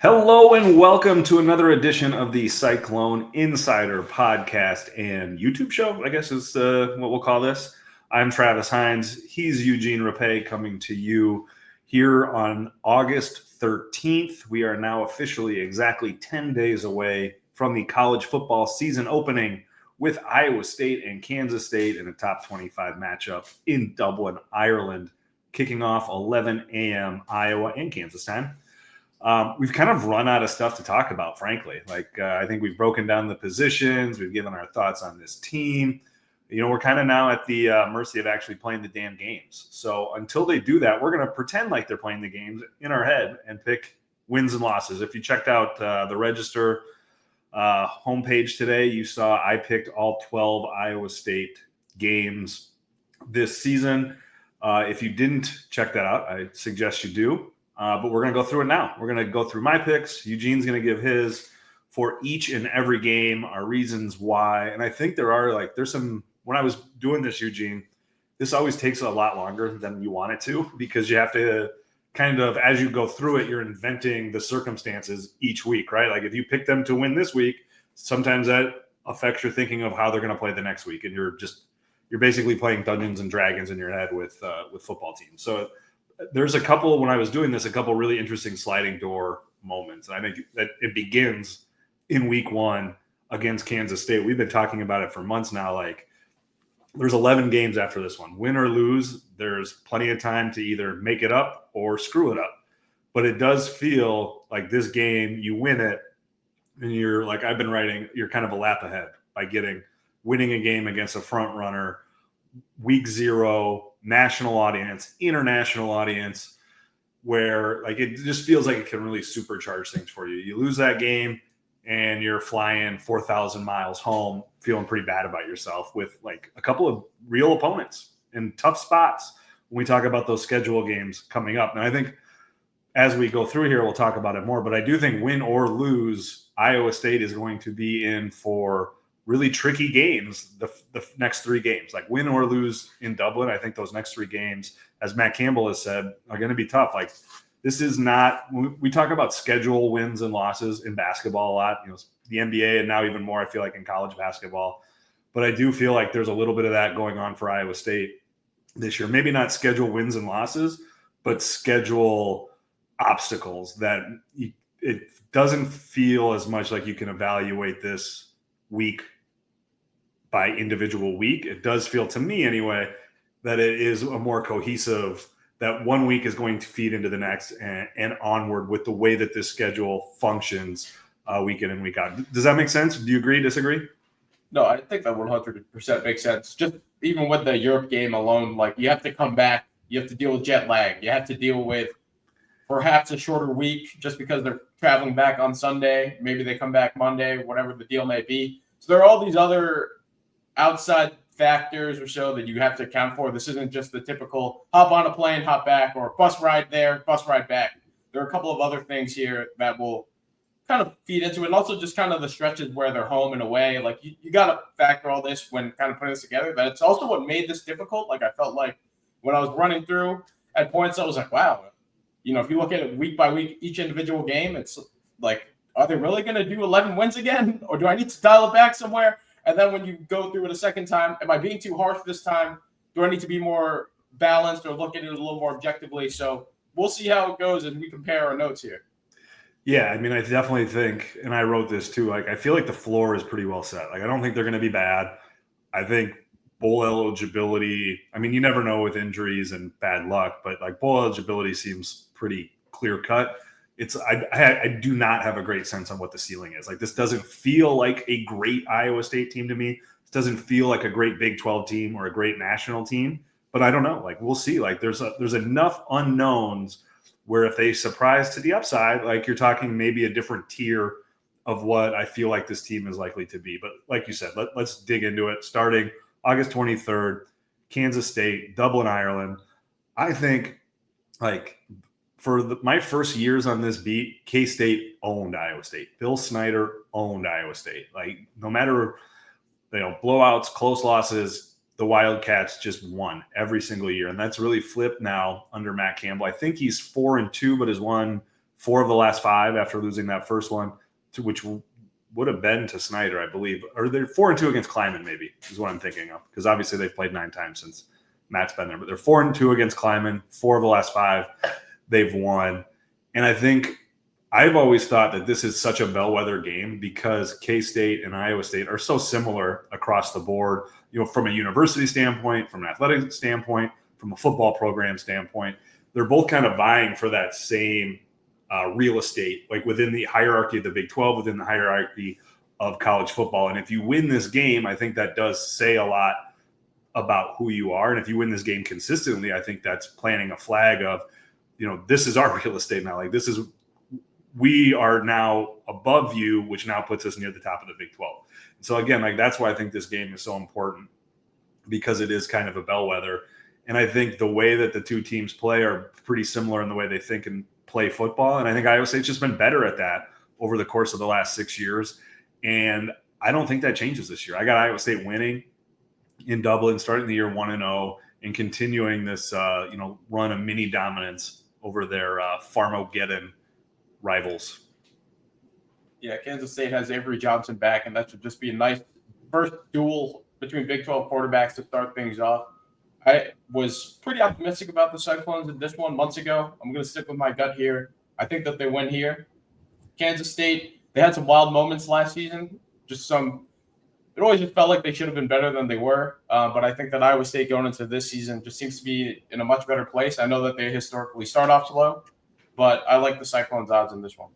Hello and welcome to another edition of the Cyclone Insider podcast and YouTube show, I guess is what we'll call this. I'm Travis Hines. He's Eugene Rapay coming to you here on August 13th. We are now officially exactly 10 days away from the college football season opening with Iowa State and Kansas State in a top 25 matchup in Dublin, Ireland, kicking off 11 a.m. Iowa and Kansas time. We've kind of run out of stuff to talk about, frankly. I think we've broken down the positions. We've given our thoughts on this team. We're kind of now at the mercy of actually playing the damn games. So until they do that, we're going to pretend like they're playing the games in our head and pick wins and losses. If you checked out the Register homepage today, you saw I picked all 12 Iowa State games this season. If you didn't check that out, I suggest you do. But we're going to go through it now. We're going to go through my picks. Eugene's going to give his for each and every game, our reasons why. And I think there's some, when I was doing this, Eugene, this always takes a lot longer than you want it to, because you have to kind of, as you go through it, you're inventing the circumstances each week, right? Like if you pick them to win this week, sometimes that affects your thinking of how they're going to play the next week. And you're basically playing Dungeons and Dragons in your head with football teams. So there's a couple, when I was doing this, a couple really interesting sliding door moments. And I think that it begins in week one against Kansas State. We've been talking about it for months now. Like, there's 11 games after this one. Win or lose, there's plenty of time to either make it up or screw it up. But it does feel like this game, you win it, and you're like, I've been writing, you're kind of a lap ahead by winning a game against a front runner, week 0, national audience, international audience, where like it just feels like it can really supercharge things for you. You lose that game and you're flying 4,000 miles home, feeling pretty bad about yourself with like a couple of real opponents in tough spots when we talk about those schedule games coming up. And I think as we go through here, we'll talk about it more, but I do think win or lose, Iowa State is going to be in for really tricky games the next 3 games. Like win or lose in Dublin, I think those next 3 games, as Matt Campbell has said, are going to be tough. Like this is not, we talk about schedule wins and losses in basketball a lot, the NBA, and now even more I feel like in college basketball. But I do feel like there's a little bit of that going on for Iowa State this year. Maybe not schedule wins and losses, but schedule obstacles that it doesn't feel as much like you can evaluate this week by individual week. It does feel to me anyway that it is a more cohesive, that one week is going to feed into the next and onward with the way that this schedule functions week in and week out. Does that make sense? Do you agree, disagree? No, I think that 100% makes sense. Just even with the Europe game alone, like you have to come back, you have to deal with jet lag, you have to deal with perhaps a shorter week just because they're traveling back on Sunday. Maybe they come back Monday, whatever the deal may be. So there are all these other outside factors or so that you have to account for. This isn't just the typical hop on a plane, hop back, or bus ride there, bus ride back. There are a couple of other things here that will kind of feed into it. And also just kind of the stretches where they're home and away. Like you got to factor all this when kind of putting this together. But it's also what made this difficult. Like I felt like when I was running through at points, I was like, wow, if you look at it week by week, each individual game, it's like, are they really going to do 11 wins again? Or do I need to dial it back somewhere? And then when you go through it a second time, am I being too harsh this time? Do I need to be more balanced or look at it a little more objectively? So we'll see how it goes as we compare our notes here. Yeah, I mean, I definitely think, and I wrote this too, like I feel like the floor is pretty well set. Like I don't think they're going to be bad. I think bowl eligibility, I mean, you never know with injuries and bad luck, but like bowl eligibility seems pretty clear cut. I do not have a great sense on what the ceiling is. Like this doesn't feel like a great Iowa State team to me. It doesn't feel like a great Big 12 team or a great national team, but I don't know. Like we'll see. Like there's enough unknowns where if they surprise to the upside, like you're talking maybe a different tier of what I feel like this team is likely to be. But like you said, let's dig into it. Starting August 23rd, Kansas State, Dublin, Ireland. I think like for my first years on this beat, K-State owned Iowa State. Bill Snyder owned Iowa State. Like no matter, blowouts, close losses, the Wildcats just won every single year. And that's really flipped now under Matt Campbell. I think he's 4-2, but has won 4 of the last 5 after losing that first one, to which would have been to Snyder, I believe. Or they're 4-2 against Kleiman, maybe, is what I'm thinking of. Because obviously they've played 9 times since Matt's been there. But they're 4-2 against Kleiman. 4 of the last 5 they've won. And I think I've always thought that this is such a bellwether game because K-State and Iowa State are so similar across the board, from a university standpoint, from an athletic standpoint, from a football program standpoint. They're both kind of vying for that same real estate, like within the hierarchy of the Big 12, within the hierarchy of college football. And if you win this game, I think that does say a lot about who you are. And if you win this game consistently, I think that's planting a flag of, this is our real estate now. Like we are now above you, which now puts us near the top of the Big 12. And so again, like that's why I think this game is so important, because it is kind of a bellwether. And I think the way that the two teams play are pretty similar in the way they think and play football. And I think Iowa State's just been better at that over the course of the last 6 years. And I don't think that changes this year. I got Iowa State winning in Dublin, starting the year 1-0 and continuing this, run of mini dominance over their Farmageddon rivals. Yeah, Kansas State has Avery Johnson back, and that should just be a nice first duel between Big 12 quarterbacks to start things off. I was pretty optimistic about the Cyclones in this one months ago. I'm going to stick with my gut here. I think that they win here. Kansas State, they had some wild moments last season. It always just felt like they should have been better than they were. But I think that Iowa State going into this season just seems to be in a much better place. I know that they historically start off slow, but I like the Cyclones odds in this one.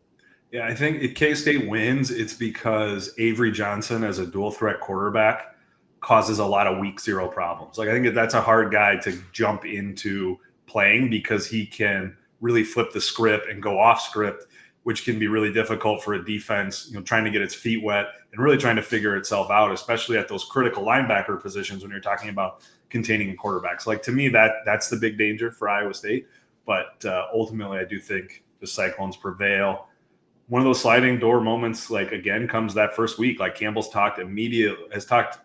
Yeah, I think if K-State wins, it's because Avery Johnson as a dual threat quarterback causes a lot of week 0 problems. Like I think that's a hard guy to jump into playing because he can really flip the script and go off script, which can be really difficult for a defense, trying to get its feet wet and really trying to figure itself out, especially at those critical linebacker positions when you're talking about containing quarterbacks. Like to me, that's the big danger for Iowa State. But ultimately, I do think the Cyclones prevail. One of those sliding door moments, like again, comes that first week. Like Campbell's has talked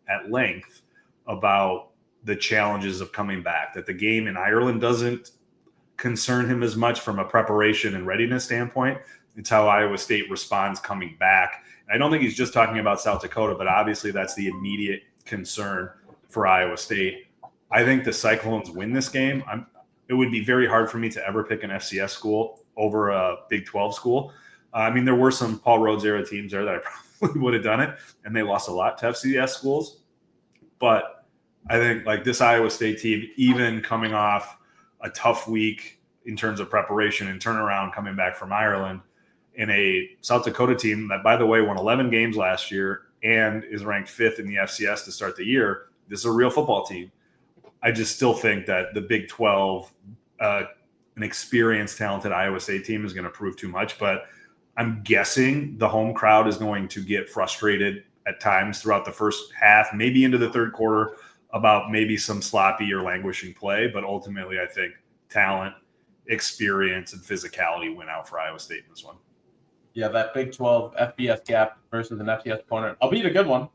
at length about the challenges of coming back, that the game in Ireland doesn't concern him as much from a preparation and readiness standpoint. It's how Iowa State responds coming back. And I don't think he's just talking about South Dakota, but obviously that's the immediate concern for Iowa State. I think the Cyclones win this game. It would be very hard for me to ever pick an FCS school over a Big 12 school. There were some Paul Rhodes era teams there that I probably would have done it, and they lost a lot to FCS schools. But I think like this Iowa State team, even coming off a tough week in terms of preparation and turnaround coming back from Ireland, in a South Dakota team that, by the way, won 11 games last year and is ranked 5th in the FCS to start the year, this is a real football team. I just still think that the Big 12, an experienced, talented Iowa State team is going to prove too much. But I'm guessing the home crowd is going to get frustrated at times throughout the first half, maybe into the third quarter, about maybe some sloppy or languishing play. But ultimately, I think talent, experience, and physicality win out for Iowa State in this one. Yeah, that Big 12 FBS gap versus an FCS opponent, albeit a good one.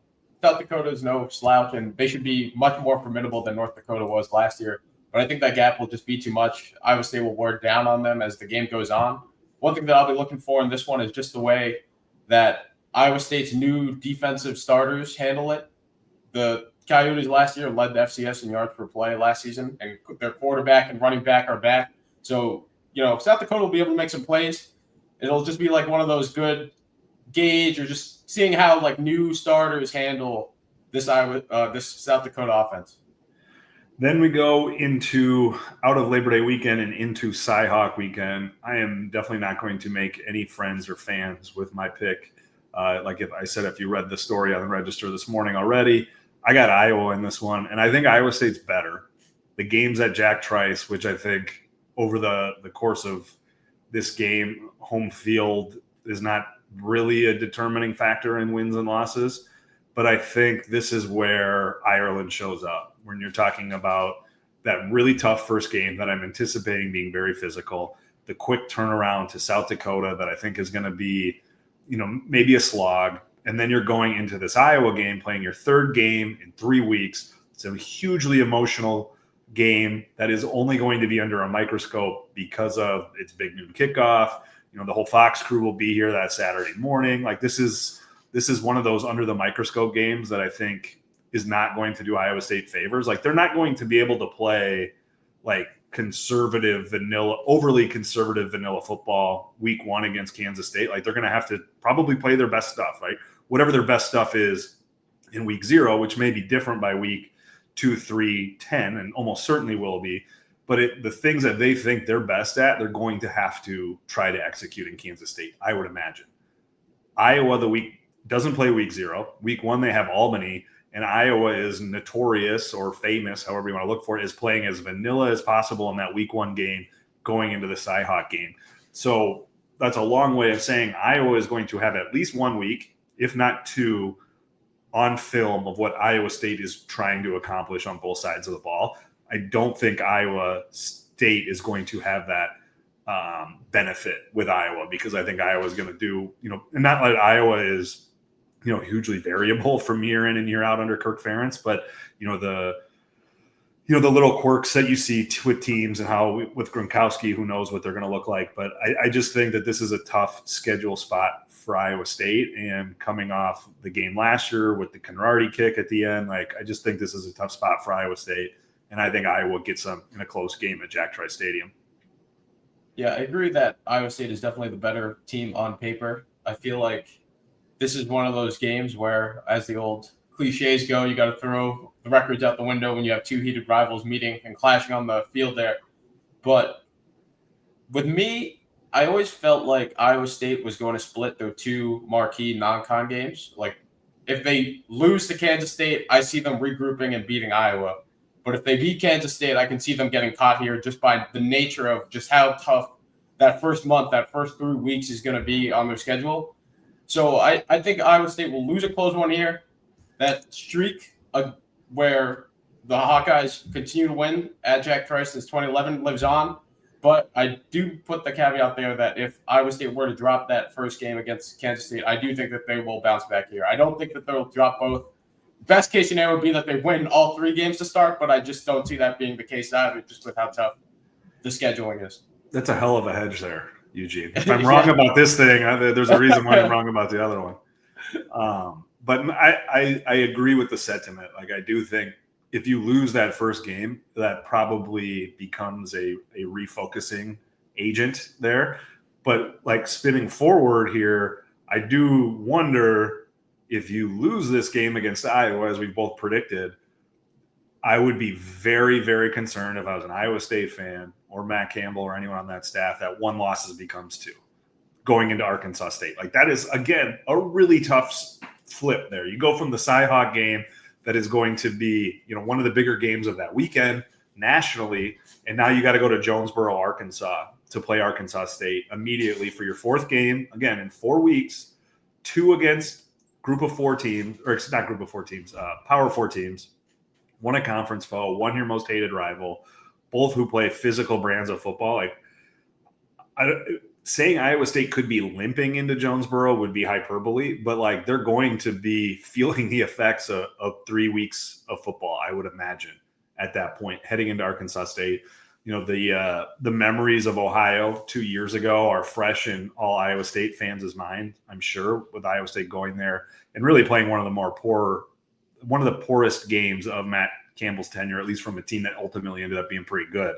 South Dakota is no slouch, and they should be much more formidable than North Dakota was last year. But I think that gap will just be too much. Iowa State will wear down on them as the game goes on. One thing that I'll be looking for in this one is just the way that Iowa State's new defensive starters handle it. The Coyotes last year led the FCS in yards per play last season, and their quarterback and running back are back. So, South Dakota will be able to make some plays. It'll just be like one of those good gauge or just seeing how like new starters handle this South Dakota offense. Then we go out of Labor Day weekend and into Cy-Hawk weekend. I am definitely not going to make any friends or fans with my pick. If you read the story on the Register this morning already, I got Iowa in this one, and I think Iowa State's better. The game's at Jack Trice, which I think over the course of this game, home field is not really a determining factor in wins and losses. But I think this is where Ireland shows up when you're talking about that really tough first game that I'm anticipating being very physical, the quick turnaround to South Dakota that I think is going to be, maybe a slog. And then you're going into this Iowa game, playing your third game in 3 weeks. It's a hugely emotional game that is only going to be under a microscope because of its big noon kickoff. The whole Fox crew will be here that Saturday morning. Like this is one of those under the microscope games that I think is not going to do Iowa State favors. Like they're not going to be able to play like overly conservative vanilla football week 1 against Kansas State. Like they're going to have to probably play their best stuff, right? Whatever their best stuff is in week 0, which may be different by week 2, 3, 10, and almost certainly will be. But the things that they think they're best at, they're going to have to try to execute in Kansas State, I would imagine. Iowa doesn't play week 0. Week 1, they have Albany, and Iowa is notorious or famous, however you want to look for it, is playing as vanilla as possible in that week 1 game going into the Cyhawk game. So that's a long way of saying Iowa is going to have at least 1 week, if not 2, on film of what Iowa State is trying to accomplish on both sides of the ball. I don't think Iowa State is going to have that benefit with Iowa, because I think Iowa is going to do, and not that Iowa is, hugely variable from year in and year out under Kirk Ferentz, but the little quirks that you see with teams and how with Gronkowski, who knows what they're going to look like. But I just think that this is a tough schedule spot for Iowa State, and coming off the game last year with the Conradi kick at the end, like I just think this is a tough spot for Iowa State. And I think Iowa gets them in a close game at Jack Trice Stadium. Yeah, I agree that Iowa State is definitely the better team on paper. I feel like this is one of those games where, as the old cliches go, you got to throw the records out the window when you have 2 heated rivals meeting and clashing on the field there. But with me, I always felt like Iowa State was going to split their 2 marquee non-con games. Like, if they lose to Kansas State, I see them regrouping and beating Iowa. But if they beat Kansas State, I can see them getting caught here just by the nature of just how tough that first month, that first 3 weeks is going to be on their schedule. So I think Iowa State will lose a close one here. That streak where the Hawkeyes continue to win at Jack Trice since 2011 lives on. But I do put the caveat there that if Iowa State were to drop that first game against Kansas State, I do think that they will bounce back here. I don't think that they'll drop both. Best case scenario would be that they win all 3 games to start, but I just don't see that being the case either, just with how tough the scheduling is. That's a hell of a hedge there, Eugene. If I'm wrong about this thing, there's a reason why I'm wrong about the other one. But I agree with the sentiment. Like, I do think if you lose that first game, that probably becomes a refocusing agent there. But like spinning forward here, I do wonder, if you lose this game against Iowa, as we both predicted, I would be very, very concerned if I was an Iowa State fan or Matt Campbell or anyone on that staff that 1 loss becomes 2 going into Arkansas State. Like that is, again, a really tough flip there. You go from the Cyhawk game that is going to be, one of the bigger games of that weekend nationally, and now you got to go to Jonesboro, Arkansas to play Arkansas State immediately for your 4th game, again, in 4 weeks, 2 against group of 4 teams, or it's not group of 4 teams, power 4 teams, 1 a conference foe, 1 your most hated rival, both who play physical brands of football. Like, saying Iowa State could be limping into Jonesboro would be hyperbole, but like they're going to be feeling the effects of 3 weeks of football, I would imagine, at that point, heading into Arkansas State. The memories of Ohio 2 years ago are fresh in all Iowa State fans' mind, I'm sure, with Iowa State going there and really playing one of the poorest games of Matt Campbell's tenure, at least from a team that ultimately ended up being pretty good.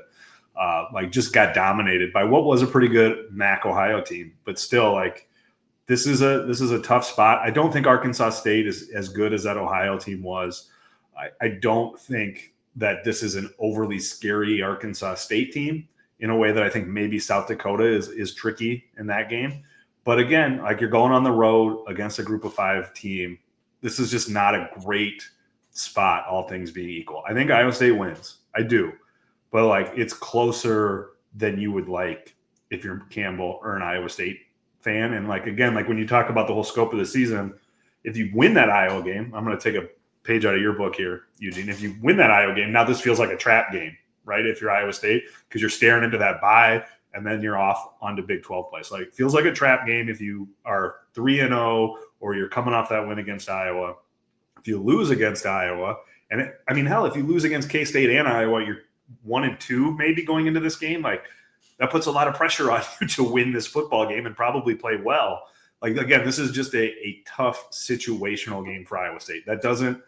Just got dominated by what was a pretty good MAC Ohio team, but still, like, this is a tough spot. I don't think Arkansas State is as good as that Ohio team was. I don't think that this is an overly scary Arkansas State team in a way that I think maybe South Dakota is tricky in that game. But again, like, you're going on the road against a group of 5 team. This is just not a great spot, all things being equal. I think Iowa State wins. I do. But like, it's closer than you would like if you're Campbell or an Iowa State fan. And like, again, like when you talk about the whole scope of the season, if you win that Iowa game, I'm going to take a page out of your book here, Eugene. If you win that Iowa game, now this feels like a trap game, right? If you're Iowa State, because you're staring into that bye and then you're off onto Big 12 play. So like, it feels like a trap game if you are 3-0 or you're coming off that win against Iowa. If you lose against Iowa, and hell, if you lose against K-State and Iowa, 1-2 maybe going into this game, like that puts a lot of pressure on you to win this football game and probably play well. Like, again, this is just a tough situational game for Iowa State. That doesn't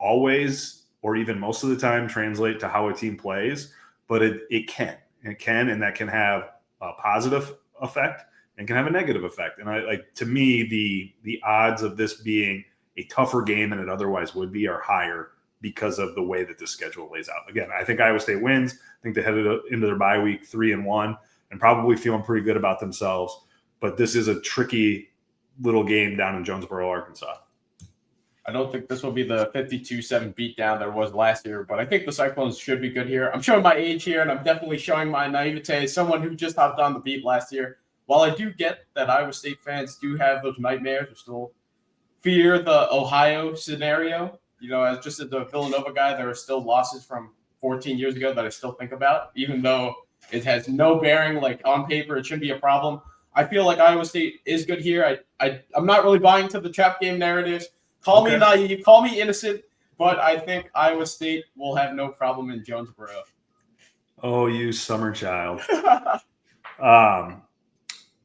always or even most of the time translate to how a team plays, but it can. It can, and that can have a positive effect and can have a negative effect. And to me, the odds of this being a tougher game than it otherwise would be are higher because of the way that the schedule lays out. Again, I think Iowa State wins. I think they headed into their bye week 3-1 and probably feeling pretty good about themselves. But this is a tricky little game down in Jonesboro, Arkansas. I don't think this will be the 52-7 beatdown there was last year, but I think the Cyclones should be good here. I'm showing my age here, and I'm definitely showing my naivete as someone who just hopped on the beat last year. While I do get that Iowa State fans do have those nightmares or still fear the Ohio scenario, as just as a Villanova guy, there are still losses from 14 years ago that I still think about, even though it has no bearing, like on paper, it shouldn't be a problem. I feel like Iowa State is good here. I'm not really buying to the trap game narratives. Call me naive, call me innocent, but I think Iowa State will have no problem in Jonesboro. Oh, you summer child.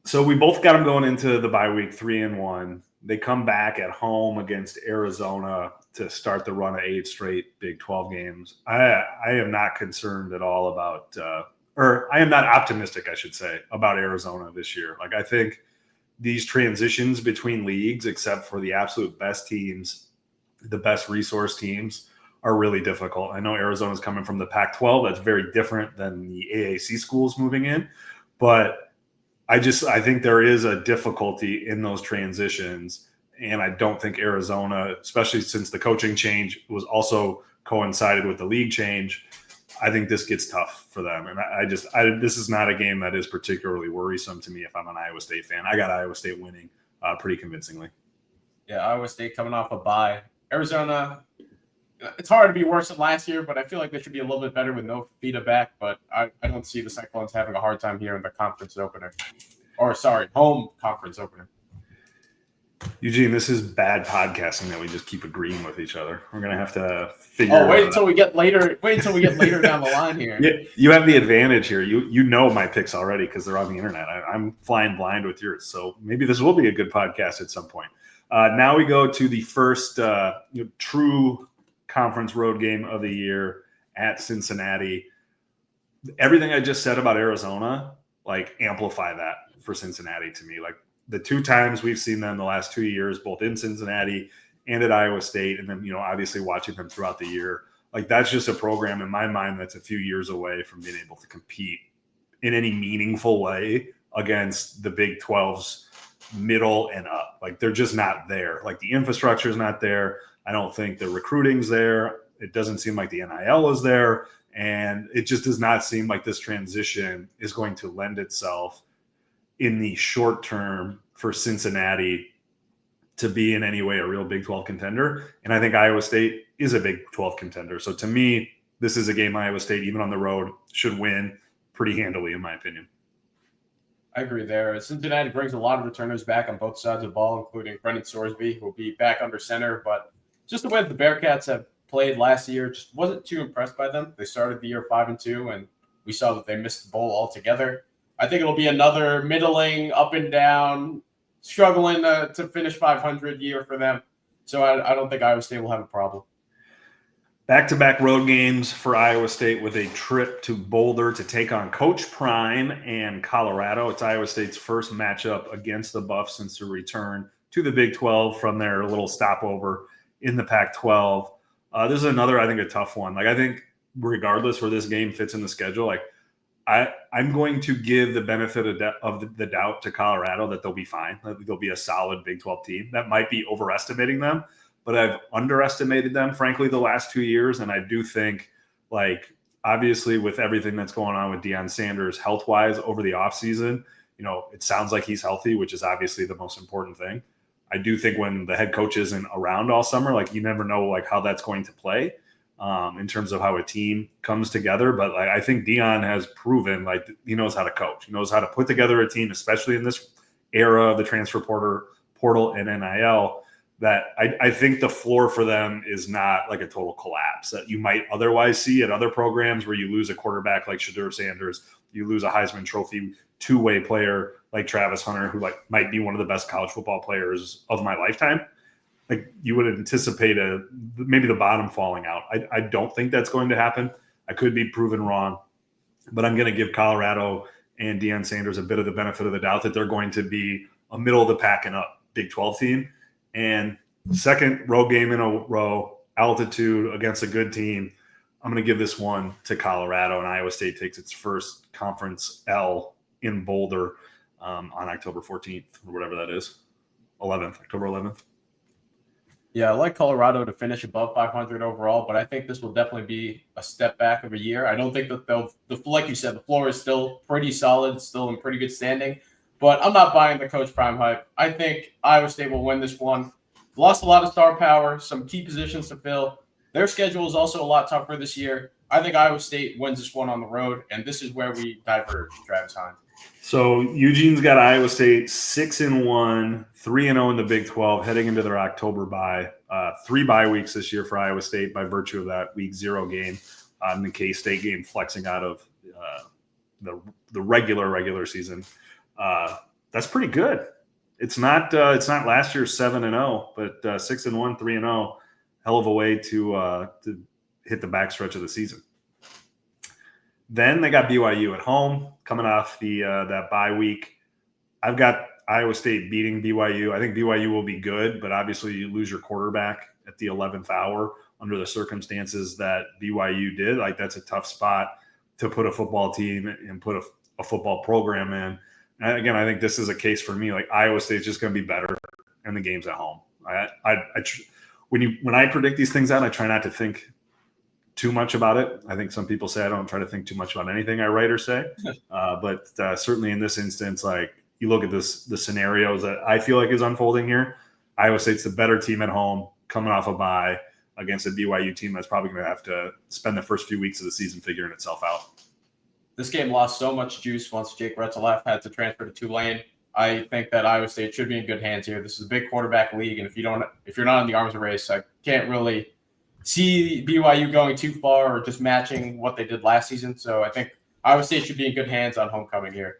So we both got them going into the bye week 3-1. They come back at home against Arizona to start the run of 8 straight Big 12 games. I am not concerned at all about I am not optimistic, I should say, about Arizona this year. Like, I think these transitions between leagues, except for the absolute best teams, the best resource teams, are really difficult. I know Arizona's coming from the Pac-12. That's very different than the AAC schools moving in. But I think there is a difficulty in those transitions. And I don't think Arizona, especially since the coaching change was also coincided with the league change, I think this gets tough for them. And this is not a game that is particularly worrisome to me if I'm an Iowa State fan. I got Iowa State winning pretty convincingly. Yeah, Iowa State coming off a bye. Arizona, it's hard to be worse than last year, but I feel like they should be a little bit better with no Fita back. But I don't see the Cyclones having a hard time here in the conference opener. Home conference opener. Eugene, this is bad podcasting that we just keep agreeing with each other. We're gonna have to figure. Oh, wait until we get later. Wait until we get later down the line here. Yeah, you have the advantage here. You know my picks already because they're on the internet. I'm flying blind with yours, so maybe this will be a good podcast at some point. Now we go to the first true conference road game of the year at Cincinnati. Everything I just said about Arizona, amplify that for Cincinnati to me. The 2 times we've seen them the last 2 years, both in Cincinnati and at Iowa State, and then, obviously watching them throughout the year, that's just a program in my mind that's a few years away from being able to compete in any meaningful way against the Big 12's middle and up. They're just not there. The infrastructure is not there. I don't think the recruiting's there. It doesn't seem like the NIL is there. And it just does not seem like this transition is going to lend itself in the short term for Cincinnati to be in any way a real Big 12 contender. And I think Iowa State is a Big 12 contender. So to me, this is a game Iowa State, even on the road, should win pretty handily, in my opinion. I agree there. Cincinnati brings a lot of returners back on both sides of the ball, including Brendan Sorsby, who will be back under center. But just the way that the Bearcats have played last year, just wasn't too impressed by them. They started the year 5-2, and we saw that they missed the bowl altogether. I think it'll be another middling, up and down, struggling to finish 500 year for them. So I don't think Iowa State will have a problem. Back-to-back road games for Iowa State with a trip to Boulder to take on Coach Prime and Colorado. It's Iowa State's first matchup against the Buffs since their return to the Big 12 from their little stopover in the Pac-12. This is another, I think, a tough one. I think regardless where this game fits in the schedule, I'm going to give the benefit of the doubt to Colorado that they'll be fine. They'll be a solid Big 12 team. That might be overestimating them, but I've underestimated them, frankly, the last 2 years. And I do think, obviously, with everything that's going on with Deion Sanders health-wise over the offseason, it sounds like he's healthy, which is obviously the most important thing. I do think when the head coach isn't around all summer, you never know, how that's going to play. In terms of how a team comes together. But I think Deion has proven he knows how to coach. He knows how to put together a team, especially in this era of the transfer portal and NIL, that I think the floor for them is not like a total collapse that you might otherwise see at other programs where you lose a quarterback like Shedeur Sanders, you lose a Heisman Trophy two-way player like Travis Hunter, who like might be one of the best college football players of my lifetime. Like you would anticipate maybe the bottom falling out. I don't think that's going to happen. I could be proven wrong, but I'm going to give Colorado and Deion Sanders a bit of the benefit of the doubt that they're going to be a middle of the pack and up Big 12 team. And second road game in a row, altitude against a good team. I'm going to give this one to Colorado, and Iowa State takes its first conference L in Boulder on October 14th or whatever that is, October 11th. Yeah, I like Colorado to finish above 500 overall, but I think this will definitely be a step back of a year. I don't think that like you said, the floor is still pretty solid, still in pretty good standing, but I'm not buying the Coach Prime hype. I think Iowa State will win this one. Lost a lot of star power, some key positions to fill. Their schedule is also a lot tougher this year. I think Iowa State wins this one on the road, and this is where we diverge, Travis Hines. So Eugene's got Iowa State 6-1, 3-0 in the Big 12, heading into their October bye. 3 bye weeks this year for Iowa State by virtue of that Week 0 game, and the K-State game flexing out of the regular season. That's pretty good. It's not last year's 7-0, but 6-1, 3-0, hell of a way to hit the backstretch of the season. Then they got BYU at home, coming off that bye week. I've got Iowa State beating BYU. I think BYU will be good, but obviously you lose your quarterback at the 11th hour under the circumstances that BYU did. Like that's a tough spot to put a football team and put a football program in. And again, I think this is a case for me. Like Iowa State's just going to be better, and the game's at home. When I predict these things out, I try not to think too much about it. I think some people say I don't try to think too much about anything I write or say, but certainly in this instance, like you look at the scenarios that I feel like is unfolding here. Iowa State's the better team at home, coming off a bye against a BYU team that's probably going to have to spend the first few weeks of the season figuring itself out. This game lost so much juice once Jake Retzelaff had to transfer to Tulane. I think that Iowa State should be in good hands here. This is a big quarterback league, and if you're not in the arms race, I can't really see BYU going too far or just matching what they did last season. So I think Iowa State should be in good hands on homecoming here.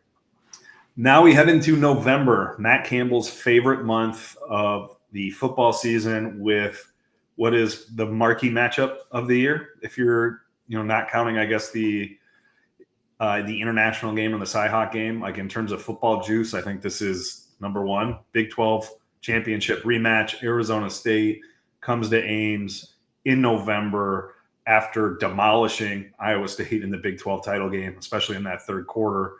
Now we head into November, Matt Campbell's favorite month of the football season, with what is the marquee matchup of the year. If you're not counting, I guess, the international game and the Cyhawk game, like in terms of football juice, I think this is number one. Big 12 championship rematch. Arizona State comes to Ames in November after demolishing Iowa State in the Big 12 title game, especially in that third quarter.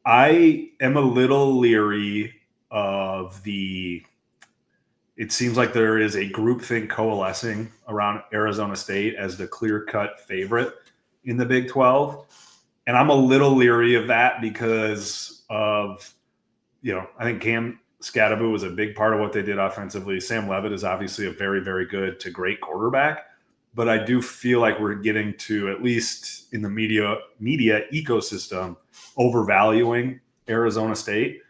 I am a little leery of it seems like there is a groupthink coalescing around Arizona State as the clear-cut favorite in the Big 12. And I'm a little leery of that because of, I think Cam Scadaboo was a big part of what they did offensively. Sam Leavitt is obviously a very, very good to great quarterback, but I do feel like we're getting to, at least in the media ecosystem, overvaluing Arizona State.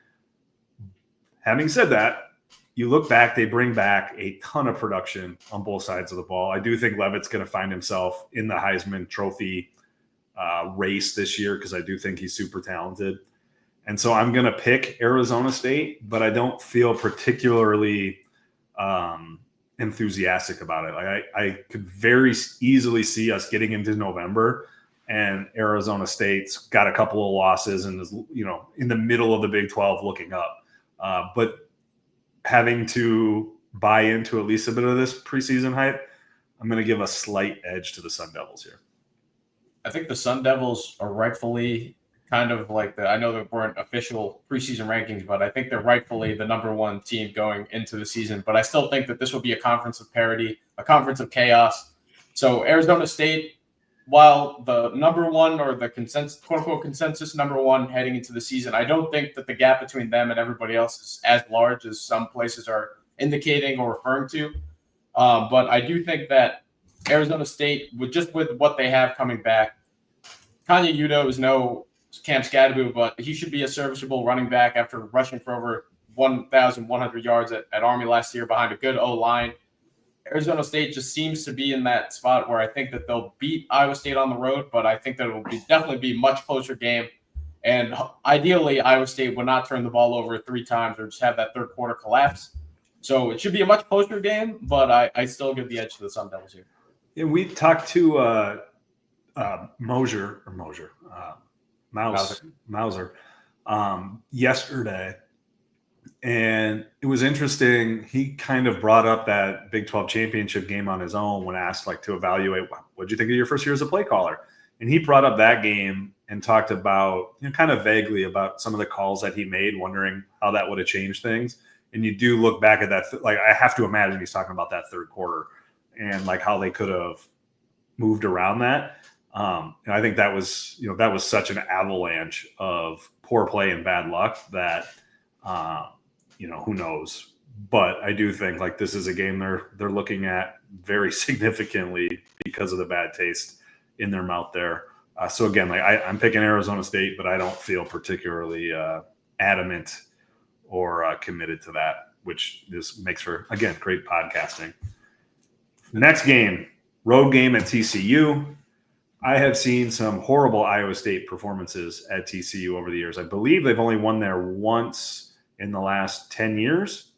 Having said that, you look back, they bring back a ton of production on both sides of the ball. I do think Leavitt's going to find himself in the Heisman Trophy race this year because I do think he's super talented. And so I'm going to pick Arizona State, but I don't feel particularly enthusiastic about it. Like I could very easily see us getting into November and Arizona State's got a couple of losses and is, in the middle of the Big 12 looking up. But having to buy into at least a bit of this preseason hype, I'm going to give a slight edge to the Sun Devils here. I think the Sun Devils are rightfully kind of like I know there weren't official preseason rankings, but I think they're rightfully the number one team going into the season. But I still think that this will be a conference of parity, a conference of chaos. So Arizona State, while the number one or the consensus, quote unquote consensus number one heading into the season, I don't think that the gap between them and everybody else is as large as some places are indicating or referring to. But I do think that Arizona State, with what they have coming back, Kanye Udo is no Cam Scadaboo, but he should be a serviceable running back after rushing for over 1,100 yards at Army last year behind a good O-line. Arizona State just seems to be in that spot where I think that they'll beat Iowa State on the road, but I think that it will definitely be a much closer game. And ideally, Iowa State would not turn the ball over 3 times or just have that third quarter collapse. So it should be a much closer game, but I still give the edge to the Sun Devils here. Yeah, we talked to Mauser yesterday, and it was interesting. He kind of brought up that Big 12 championship game on his own when asked to evaluate what did you think of your first year as a play caller, and he brought up that game and talked about kind of vaguely about some of the calls that he made, wondering how that would have changed things. And you do look back at that, I have to imagine he's talking about that third quarter and how they could have moved around that. And I think that was such an avalanche of poor play and bad luck that, who knows. But I do think this is a game they're looking at very significantly because of the bad taste in their mouth there. So again, I'm picking Arizona State, but I don't feel particularly adamant or committed to that, which just makes for, again, great podcasting. Next game, road game at TCU. I have seen some horrible Iowa State performances at TCU over the years. I believe they've only won there once in the last 10 years,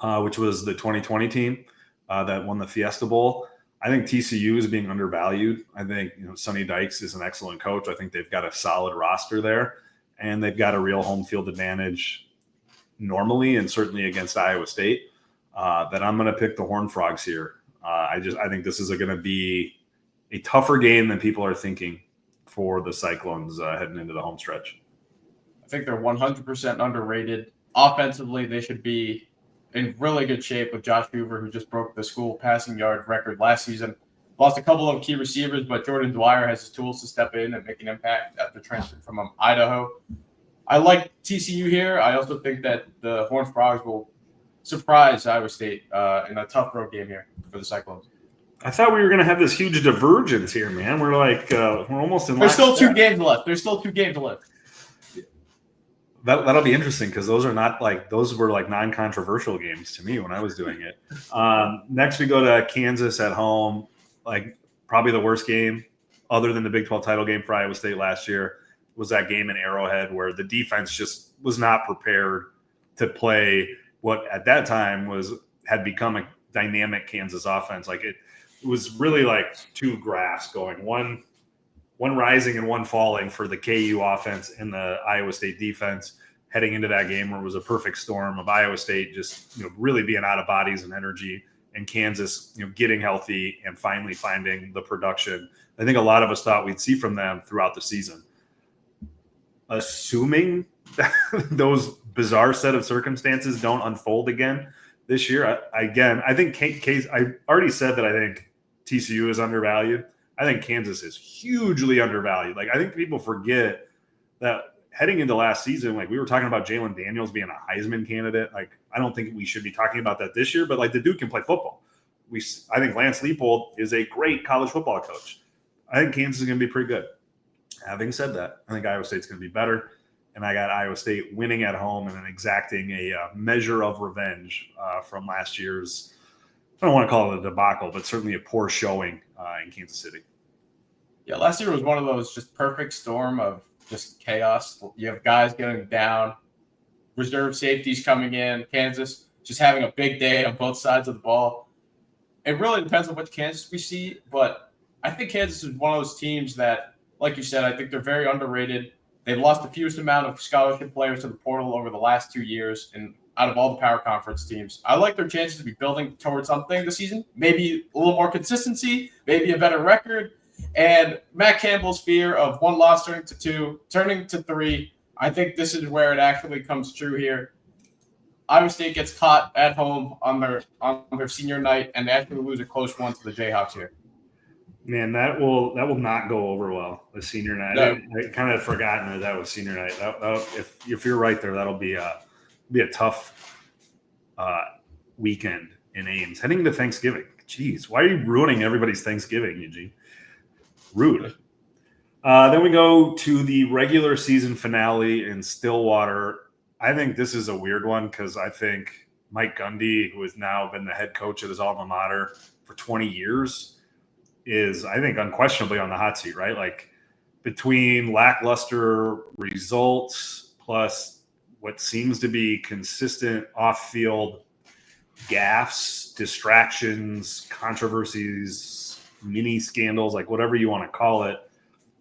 which was the 2020 team that won the Fiesta Bowl. I think TCU is being undervalued. I think Sonny Dykes is an excellent coach. I think they've got a solid roster there, and they've got a real home field advantage normally, and certainly against Iowa State. That I'm going to pick the Horned Frogs here. I think this is going to be a tougher game than people are thinking for the Cyclones heading into the home stretch. I think they're 100% underrated. Offensively, they should be in really good shape with Josh Hoover, who just broke the school passing yard record last season. Lost a couple of key receivers, but Jordan Dwyer has his tools to step in and make an impact after transferring from Idaho. I like TCU here. I also think that the Horned Frogs will surprise Iowa State in a tough road game here for the Cyclones. I thought we were going to have this huge divergence here, man. We're we're almost in. There's still 2 games left. That'll be interesting because those are not those were non-controversial games to me when I was doing it. Next, we go to Kansas at home. Probably the worst game, other than the Big 12 title game for Iowa State last year, was that game in Arrowhead where the defense just was not prepared to play what at that time had become a dynamic Kansas offense. It was really 2 graphs going, one rising and one falling for the KU offense and the Iowa State defense heading into that game, where it was a perfect storm of Iowa State just really being out of bodies and energy, and Kansas getting healthy and finally finding the production I think a lot of us thought we'd see from them throughout the season. Assuming that those bizarre set of circumstances don't unfold again this year, I think I already said that I think TCU is undervalued. I think Kansas is hugely undervalued. I think people forget that heading into last season, we were talking about Jalen Daniels being a Heisman candidate. I don't think we should be talking about that this year, but the dude can play football. I think Lance Leipold is a great college football coach. I think Kansas is going to be pretty good. Having said that, I think Iowa State's going to be better, and I got Iowa State winning at home and then exacting a measure of revenge from last year's, I don't want to call it a debacle, but certainly a poor showing in Kansas City. Yeah, last year was one of those just perfect storm of just chaos. You have guys getting down, reserve safeties coming in, Kansas just having a big day on both sides of the ball. It really depends on which Kansas we see, but I think Kansas is one of those teams that, like you said, I think they're very underrated. They've lost the fewest amount of scholarship players to the portal over the last 2 years, and out of all the power conference teams, I like their chances to be building towards something this season. Maybe a little more consistency, maybe a better record. And Matt Campbell's fear of one loss turning to 2, turning to 3, I think this is where it actually comes true here. Iowa State gets caught at home on their senior night, and they actually lose a close one to the Jayhawks here. Man, that will not go over well, the senior night. No. I kind of forgotten that was senior night. If you're right there, that'll be a tough weekend in Ames. Heading into Thanksgiving. Jeez, why are you ruining everybody's Thanksgiving, Eugene? Rude. Then we go to the regular season finale in Stillwater. I think this is a weird one because I think Mike Gundy, who has now been the head coach at his alma mater for 20 years, is, I think, unquestionably on the hot seat, right? Like between lackluster results plus what seems to be consistent off-field gaffes, distractions, controversies, mini scandals, like whatever you want to call it,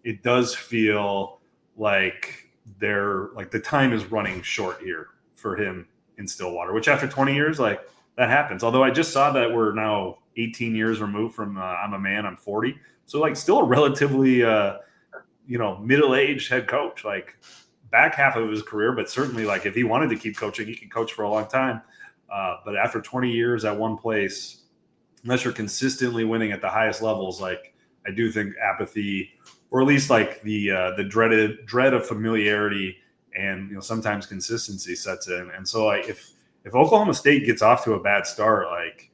it does feel like the time is running short here for him in Stillwater, which after 20 years, like that happens. Although I just saw that we're now 18 years removed from I'm a man, I'm 40. So like still a relatively, middle-aged head coach, like back half of his career, but certainly like if he wanted to keep coaching, he could coach for a long time. But after 20 years at one place, unless you're consistently winning at the highest levels, like I do think apathy, or at least like the dread of familiarity and sometimes consistency sets in. And so like if Oklahoma State gets off to a bad start, like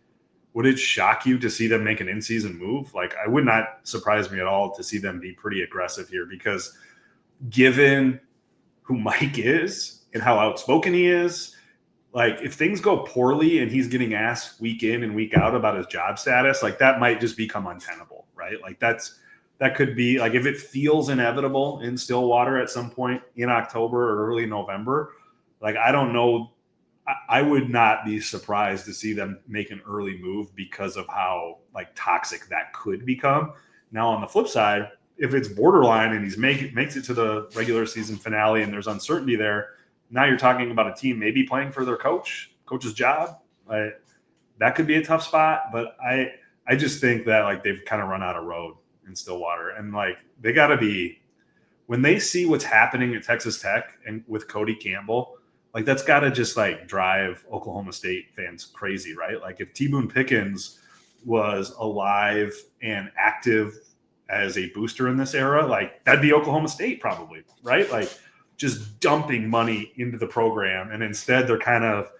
would it shock you to see them make an in-season move? Like I would not surprise me at all to see them be pretty aggressive here, because given who Mike is and how outspoken he is, like if things go poorly and he's getting asked week in and week out about his job status, like that might just become untenable, right? Like that could be like if it feels inevitable in Stillwater at some point in October or early November, like I don't know, I would not be surprised to see them make an early move because of how like toxic that could become. Now on the flip side, if it's borderline and he's makes it to the regular season finale and there's uncertainty there, now you're talking about a team maybe playing for their coach's job. That could be a tough spot, but I just think that like they've kind of run out of road in Stillwater, and like they got to be, when they see what's happening at Texas Tech and with Cody Campbell, like that's got to just like drive Oklahoma State fans crazy, right? Like if T. Boone Pickens was alive and active as a booster in this era, like that'd be Oklahoma State probably, right? Like just dumping money into the program, and instead they're kind of,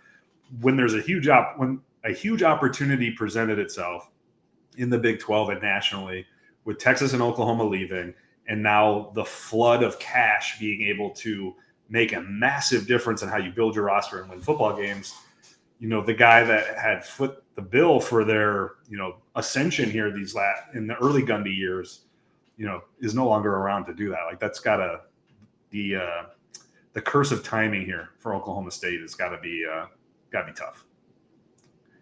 when there's when a huge opportunity presented itself in the Big 12 and nationally, with Texas and Oklahoma leaving, and now the flood of cash being able to make a massive difference in how you build your roster and win football games. The guy that had foot the bill for their, ascension here in the early Gundy years, is no longer around to do that. Like that's gotta, the curse of timing here for Oklahoma State has gotta be tough.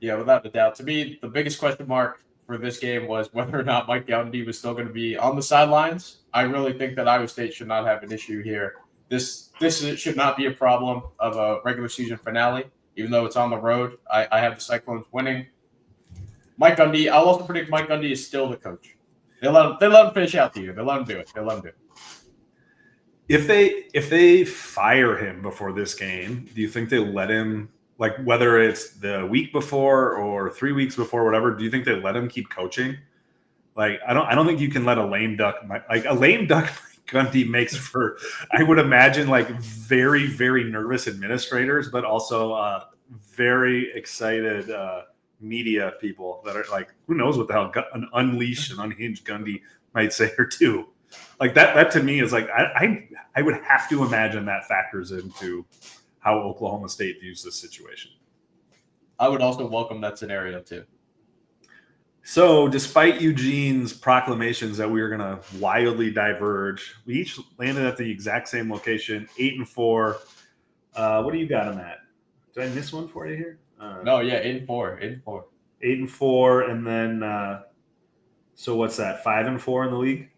Yeah, without a doubt. To me, the biggest question mark for this game was whether or not Mike Gundy was still going to be on the sidelines. I really think that Iowa State should not have an issue here. This should not be a problem of a regular season finale, even though it's on the road. I have the Cyclones winning. Mike Gundy, I'll also predict Mike Gundy is still the coach. They let him finish out the year. They let him do it. If they fire him before this game, do you think they let him, like whether it's the week before or 3 weeks before, whatever, do you think they let him keep coaching? Like I don't think you can let a lame duck Gundy makes for, I would imagine, like very, very nervous administrators, but also very excited media people that are like, who knows what the hell an unleashed and unhinged Gundy might say or do. Like that to me is like, I would have to imagine that factors into how Oklahoma State views this situation. I would also welcome that scenario too. So despite Eugene's proclamations that we were going to wildly diverge, we each landed at the exact same location, 8-4. What do you got on that? Did I miss one for you here? No, yeah, 8-4. 8-4, and then so what's that? 5-4 in the league,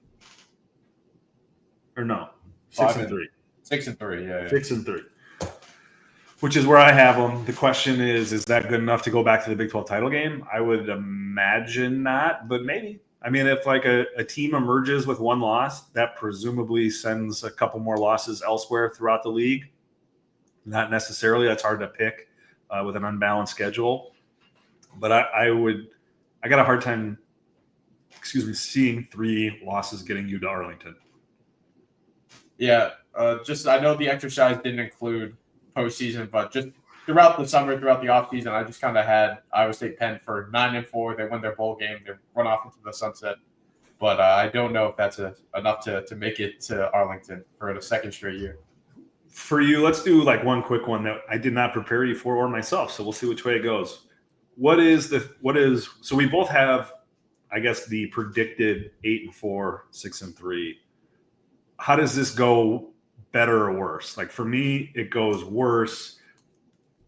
or no? 6-3. 6-3. Yeah. 6-3. Which is where I have them. The question is that good enough to go back to the Big 12 title game? I would imagine not, but maybe. I mean, if like a team emerges with one loss, that presumably sends a couple more losses elsewhere throughout the league. Not necessarily. That's hard to pick with an unbalanced schedule. But I got a hard time, seeing 3 losses getting you to Arlington. Yeah, I know the exercise didn't include postseason, but just throughout the summer, throughout the offseason, I just kind of had Iowa State Penn for 9-4. They win their bowl game. They run off into the sunset. But I don't know if that's enough to make it to Arlington for the second straight year. For you, let's do like one quick one that I did not prepare you for or myself. So we'll see which way it goes. So we both have, I guess, the predicted 8-4, 6-3. How does this go, better or worse? Like for me, it goes worse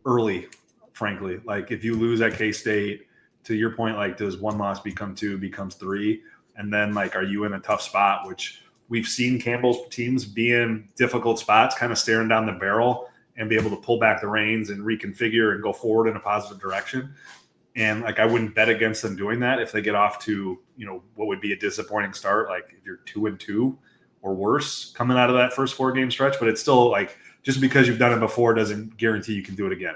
early, frankly. Like if you lose at K-State, to your point, like does one loss become two, becomes three? And then like, are you in a tough spot, which we've seen Campbell's teams be in difficult spots, kind of staring down the barrel and be able to pull back the reins and reconfigure and go forward in a positive direction. And like, I wouldn't bet against them doing that if they get off to, what would be a disappointing start. Like if you're 2-2 or worse coming out of that first 4-game stretch, but it's still like, just because you've done it before doesn't guarantee you can do it again.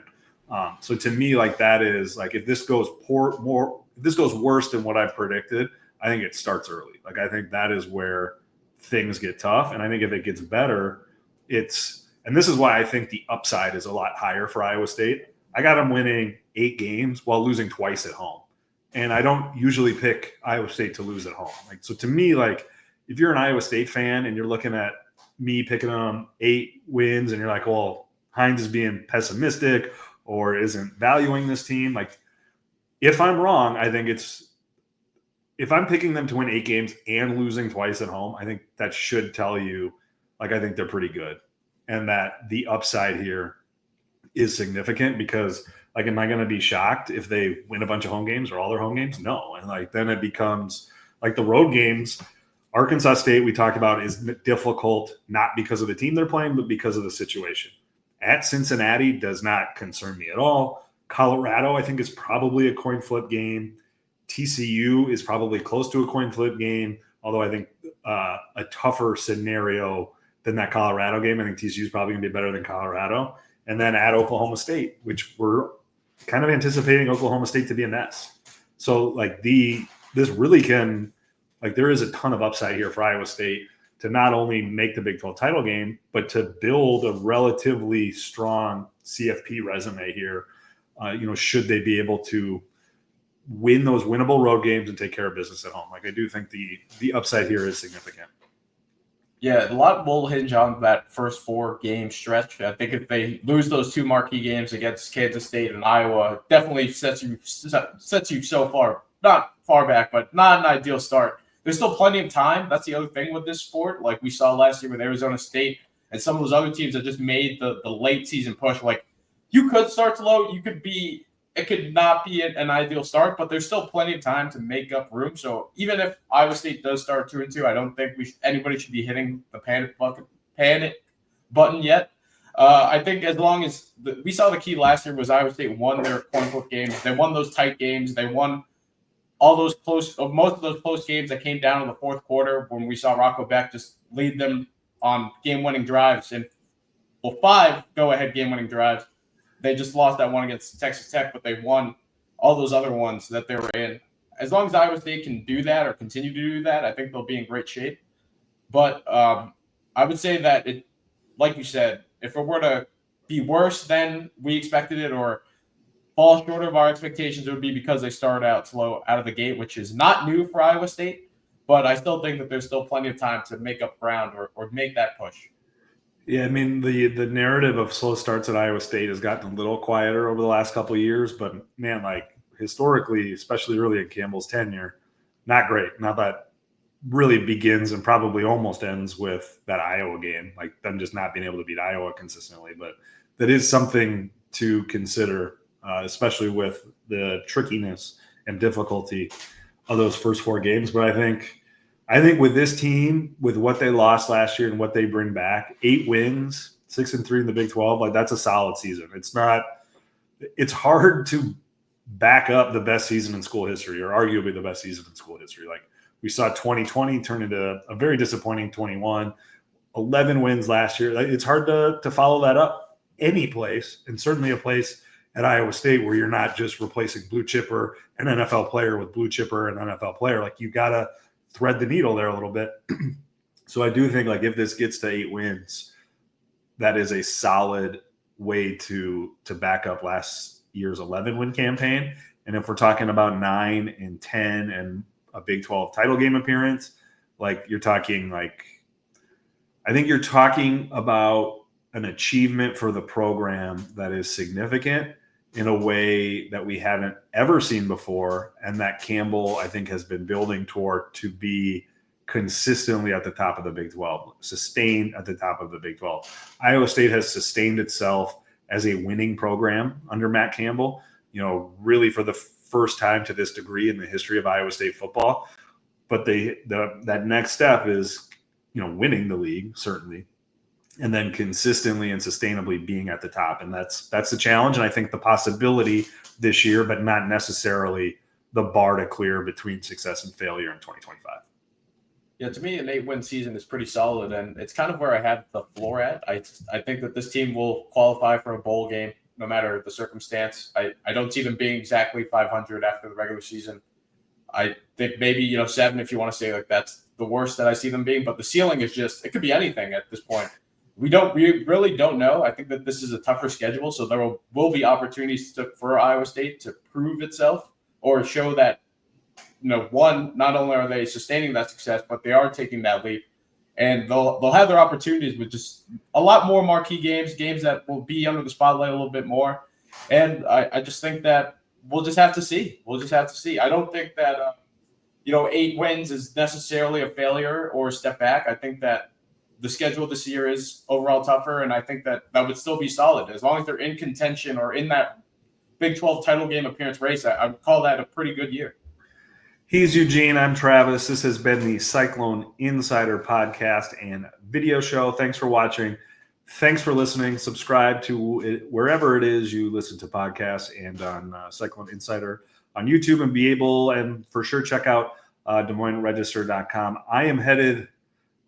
So to me, like that is like, if this goes if this goes worse than what I've predicted, I think it starts early. Like I think that is where things get tough. And I think if it gets better, and this is why I think the upside is a lot higher for Iowa State. I got them winning 8 games while losing twice at home. And I don't usually pick Iowa State to lose at home. Like, so to me, like if you're an Iowa State fan and you're looking at me picking them 8 wins and you're like, well, Hines is being pessimistic or isn't valuing this team. Like if I'm wrong, I think if I'm picking them to win 8 games and losing twice at home, I think that should tell you, like, I think they're pretty good and that the upside here is significant because, like, am I going to be shocked if they win a bunch of home games or all their home games? No. And, like, then it becomes like the road games. Arkansas State, we talked about, is difficult not because of the team they're playing, but because of the situation. At Cincinnati does not concern me at all. Colorado, I think, is probably a coin flip game. TCU is probably close to a coin flip game, although I think a tougher scenario than that Colorado game. I think TCU is probably going to be better than Colorado. And then at Oklahoma State, which we're kind of anticipating Oklahoma State to be a mess. So, like, this really can – like, there is a ton of upside here for Iowa State to not only make the Big 12 title game, but to build a relatively strong CFP resume here, should they be able to win those winnable road games and take care of business at home. Like, I do think the upside here is significant. Yeah, a lot will hinge on that first 4-game stretch. I think if they lose those 2 marquee games against Kansas State and Iowa, definitely sets you so far, not far back, but not an ideal start. There's still plenty of time. That's the other thing with this sport. Like we saw last year with Arizona State and some of those other teams that just made the late season push. Like you could start slow. It could not be an ideal start, but there's still plenty of time to make up room. So even if Iowa State does start 2-2, I don't think anybody should be hitting the panic button yet. I think as long as we saw the key last year was Iowa State won their coin flip games. They won those tight games. They won all those most of those close games that came down in the fourth quarter when we saw Rocco Beck just lead them on game-winning drives. And 5 go-ahead game-winning drives. They just lost that one against Texas Tech, but they won all those other ones that they were in. As long as Iowa State can do that or continue to do that, I think they'll be in great shape. But I would say that, like you said, if it were to be worse than we expected it or fall short of our expectations, it would be because they started out slow out of the gate, which is not new for Iowa State. But I still think that there's still plenty of time to make up ground or make that push. Yeah, I mean, the narrative of slow starts at Iowa State has gotten a little quieter over the last couple of years, but man, like historically, especially early in Campbell's tenure, not great. Now that really begins and probably almost ends with that Iowa game, like them just not being able to beat Iowa consistently. But that is something to consider, especially with the trickiness and difficulty of those first 4 games. But I think with this team, with what they lost last year and what they bring back, 8 wins, 6-3 in the Big 12, like that's a solid season. It's hard to back up the best season in school history or arguably the best season in school history. Like we saw 2020 turn into a very disappointing 21, 11 wins last year. Like, it's hard to follow that up any place, and certainly a place at Iowa State where you're not just replacing blue chipper, an NFL player with blue chipper, an NFL player. Like you got to thread the needle there a little bit. So I do think, like, if this gets to 8 wins, that is a solid way to back up last year's 11-win campaign. And if we're talking about 9 and 10 and a Big 12 title game appearance, like you're talking, like, I think you're talking about an achievement for the program that is significant in a way that we haven't ever seen before, and that Campbell, I think, has been building toward to be consistently at the top of the Big 12, sustained at the top of the Big 12. Iowa State has sustained itself as a winning program under Matt Campbell, really for the first time to this degree in the history of Iowa State football. But that next step is, winning the league, certainly, and then consistently and sustainably being at the top. And that's the challenge. And I think the possibility this year, but not necessarily the bar to clear between success and failure in 2025. Yeah, to me, an 8-win season is pretty solid, and it's kind of where I have the floor at. I think that this team will qualify for a bowl game no matter the circumstance. I don't see them being exactly 500 after the regular season. I think maybe, 7 if you want to say like that's the worst that I see them being, but the ceiling is just, it could be anything at this point. We really don't know. I think that this is a tougher schedule, so there will be opportunities for Iowa State to prove itself or show that, one, not only are they sustaining that success, but they are taking that leap. And they'll have their opportunities with just a lot more marquee games that will be under the spotlight a little bit more. And I just think that we'll just have to see. I don't think that, 8 wins is necessarily a failure or a step back. I think that the schedule this year is overall tougher, and I think that would still be solid. As long as they're in contention or in that Big 12 title game appearance race, I would call that a pretty good year. He's Eugene. I'm Travis. This has been the Cyclone Insider podcast and video show. Thanks for watching. Thanks for listening. Subscribe to it wherever it is you listen to podcasts, and on Cyclone Insider on YouTube, and for sure check out DesMoinesRegister.com. I am headed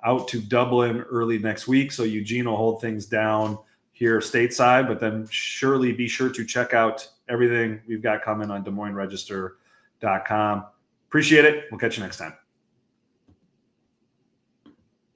out to Dublin early next week, so Eugene will hold things down here stateside, but then surely be sure to check out everything we've got coming on DesMoinesRegister.com. Appreciate it. We'll catch you next time.